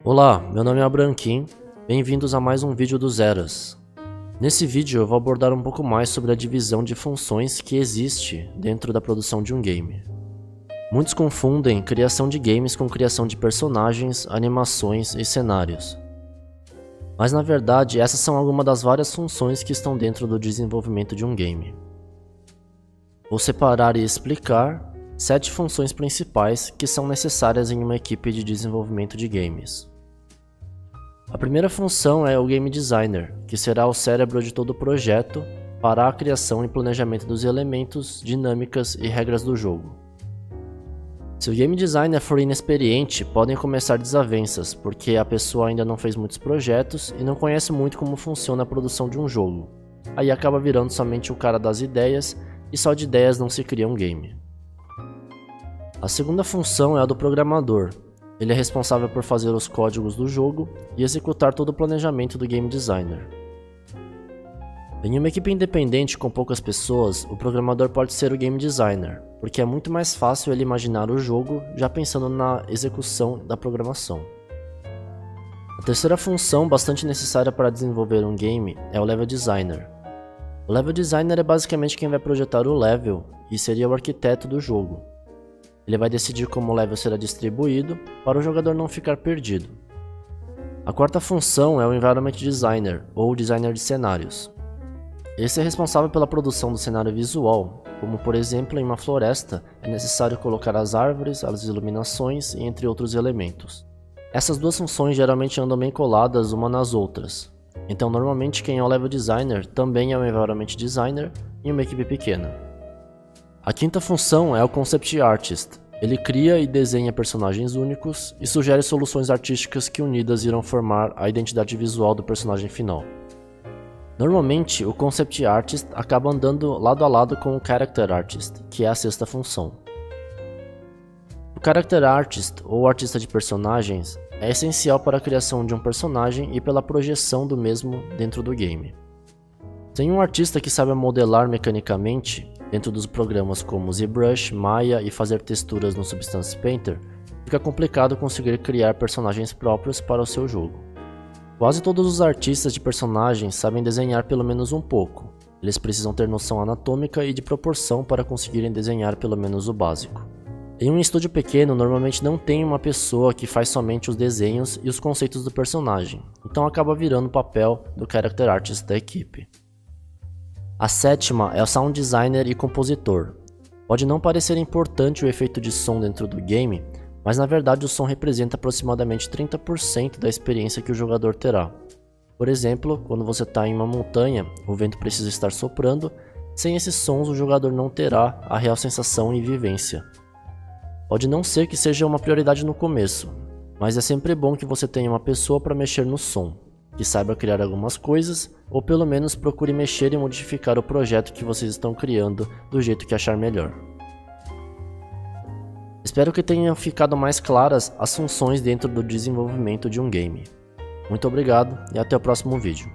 Olá, meu nome é Abranquim, bem-vindos a mais um vídeo do Zeras. Nesse vídeo eu vou abordar um pouco mais sobre a divisão de funções que existe dentro da produção de um game. Muitos confundem criação de games com criação de personagens, animações e cenários. Mas na verdade essas são algumas das várias funções que estão dentro do desenvolvimento de um game. Vou separar e explicar 7 funções principais que são necessárias em uma equipe de desenvolvimento de games. A primeira função é o Game Designer, que será o cérebro de todo o projeto para a criação e planejamento dos elementos, dinâmicas e regras do jogo. Se o Game Designer for inexperiente, podem começar desavenças, porque a pessoa ainda não fez muitos projetos e não conhece muito como funciona a produção de um jogo. Aí acaba virando somente o cara das ideias, e só de ideias não se cria um game. A segunda função é a do programador. Ele é responsável por fazer os códigos do jogo e executar todo o planejamento do Game Designer. Em uma equipe independente com poucas pessoas, o programador pode ser o Game Designer, porque é muito mais fácil ele imaginar o jogo já pensando na execução da programação. A terceira função bastante necessária para desenvolver um game é o Level Designer. O Level Designer é basicamente quem vai projetar o level e seria o arquiteto do jogo. Ele vai decidir como o level será distribuído para o jogador não ficar perdido. A quarta função é o Environment Designer, ou Designer de cenários. Esse é responsável pela produção do cenário visual, como por exemplo em uma floresta é necessário colocar as árvores, as iluminações e entre outros elementos. Essas duas funções geralmente andam bem coladas uma nas outras, então normalmente quem é o Level Designer também é o Environment Designer em uma equipe pequena. A quinta função é o Concept Artist. Ele cria e desenha personagens únicos e sugere soluções artísticas que unidas irão formar a identidade visual do personagem final. Normalmente, o Concept Artist acaba andando lado a lado com o Character Artist, que é a sexta função. O Character Artist, ou artista de personagens, é essencial para a criação de um personagem e pela projeção do mesmo dentro do game. Sem um artista que saiba modelar mecanicamente, dentro dos programas como ZBrush, Maya e fazer texturas no Substance Painter, fica complicado conseguir criar personagens próprios para o seu jogo. Quase todos os artistas de personagens sabem desenhar pelo menos um pouco. Eles precisam ter noção anatômica e de proporção para conseguirem desenhar pelo menos o básico. Em um estúdio pequeno, normalmente não tem uma pessoa que faz somente os desenhos e os conceitos do personagem, então acaba virando o papel do Character Artist da equipe. A sétima é o Sound Designer e Compositor. Pode não parecer importante o efeito de som dentro do game, mas na verdade o som representa aproximadamente 30% da experiência que o jogador terá. Por exemplo, quando você está em uma montanha, o vento precisa estar soprando, sem esses sons o jogador não terá a real sensação e vivência. Pode não ser que seja uma prioridade no começo, mas é sempre bom que você tenha uma pessoa para mexer no som, que saiba criar algumas coisas, ou pelo menos procure mexer e modificar o projeto que vocês estão criando do jeito que achar melhor. Espero que tenham ficado mais claras as funções dentro do desenvolvimento de um game. Muito obrigado e até o próximo vídeo.